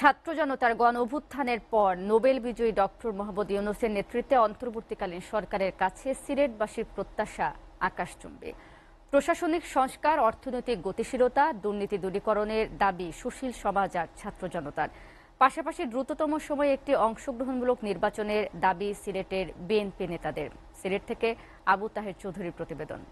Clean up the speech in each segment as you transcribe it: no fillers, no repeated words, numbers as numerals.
ছাত্র জনতার গণ অভ্যুত্থানের পর নোবেল বিজয়ী ডক্টর মোহাম্মদ ইউনূসের নেতৃত্বে অন্তর্বর্তীকালীন সরকারের কাছে সিলেটবাসীর প্রত্যাশা আকাশচুম্বী। প্রশাসনিক সংস্কার, অর্থনৈতিক গতিশীলতা, দুর্নীতি দূরীকরণের দাবি সুশীল সমাজ আর ছাত্র জনতার। পাশাপাশি দ্রুততম সময়ে একটি অংশগ্রহণমূলক নির্বাচনের দাবি সিলেটের বিএনপি নেতাদের। সিলেট থেকে আবু তাহের চৌধুরীর প্রতিবেদন।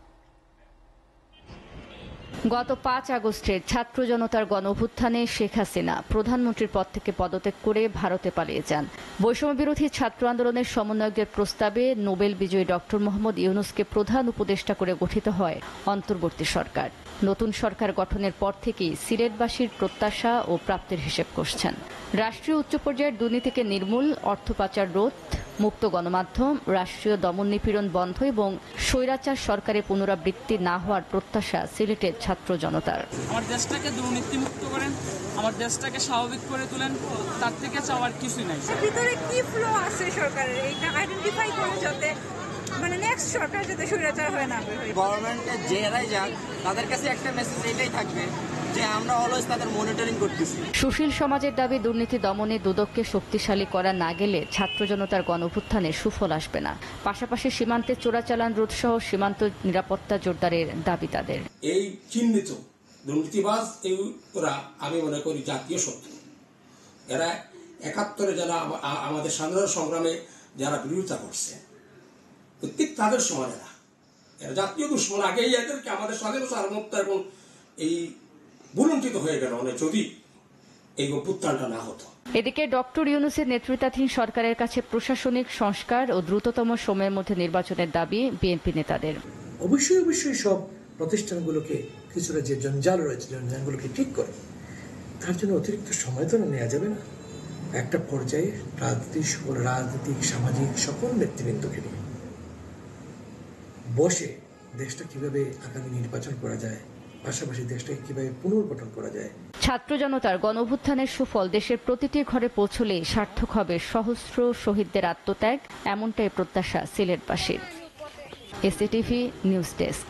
গত 5 আগস্টের ছাত্র জনতার গণ অভ্যুত্থানে শেখ হাসিনা প্রধানমন্ত্রীর পদ থেকে পদত্যাগ করে ভারতে পালিয়ে যান। বৈষম্য বিরোধী ছাত্র আন্দোলনের সমন্বয়কদের প্রস্তাবে নোবেল বিজয়ী ডক্টর মোহাম্মদ ইউনূসকে প্রধান উপদেষ্টা করে গঠিত হয় অন্তর্বর্তী সরকার। নতুন সরকার গঠনের পর থেকেই সিলেটবাসীর প্রত্যাশা ও প্রাপ্তির হিসেব কষছেন। রাষ্ট্রীয় উচ্চ পর্যায়ের দুর্নীতিকে নির্মূল, অর্থ পাচার রোধ, মুক্ত গণমাধ্যম, রাষ্ট্রীয় দমন নিপীড়ন বন্ধ এবং স্বৈরাচার সরকারের পুনরাবৃত্তি না হওয়ার প্রত্যাশা সিলেটের ছাত্র জনতার। আমার দেশটাকে দুর্নীতিমুক্ত করেন, আমার দেশটাকে স্বাভাবিক করে তোলেন, তার থেকে চাওয়ার কিছুই নাই। ভিতরে কি ফ্লো আছে সরকারের, এটা আইডেন্টিফাই করে যাতে নেক্সট সরকার যাতে স্বৈরাচার হয় না। গভর্নমেন্টে যারাই যাক তাদের কাছে একটা মেসেজ এটাই থাকবে যে আমরা অলওয়েজ তাদের মনিটরিং করতেছি। সুশীল সমাজের দাবি দুর্নীতি দমনে দুদককে শক্তিশালী করা না গেলে ছাত্র জনতার গণ অভ্যুত্থানে সুফল আসবে না। পাশাপাশি সীমান্তে চোরাচালান রোধ সহ সীমান্ত নিরাপত্তা জোরদারের দাবি তাদের। এই চিহ্নিত দুর্নীতিবাজ ওরা আমি মনে করি জাতীয় শত্রু। এরা 71-এ যারা আমাদের স্বাধীনতা সংগ্রামে যারা বিরোধিতা করছে ঠিক তাদের সমান এরা জাতীয় দুশ্মন। আগেই এদেরকে আমাদের স্বাধীনতা সার্বভৌমত্ব এবং এই বুলন্টিত হয়ে গেল যদি এই অভ্যুত্থানটা না হতো। এদিকে ডক্টর ইউনূসের নেতৃত্বাধীন সরকারের কাছে প্রশাসনিক সংস্কার ও দ্রুততম সময়ের মধ্যে নির্বাচনের দাবি বিএনপি নেতাদের। অবশ্যই সব প্রতিষ্ঠানগুলোকে কিছুটা যে জঞ্জাল রয়েছে জঞ্জালগুলোকে ঠিক করে তার জন্য অতিরিক্ত সময় তো নেওয়া যাবে না। একটা পর্যায়ে রাজনৈতিক সামাজিক সকল নেতৃবৃন্দকে নিয়ে বসে দেশটা কিভাবে আগামী নির্বাচন করা যায়, পাশাপাশি দেশটাকে কিভাবে পুনর্গঠন করা যায়। ছাত্র জনতার গণ অভ্যুত্থানের সুফল দেশের প্রতিটি ঘরে পৌঁছলে সার্থক হবে সহস্র শহীদদের আত্মত্যাগ, এমনটাই প্রত্যাশা সিলেটবাসীর। SATV news desk.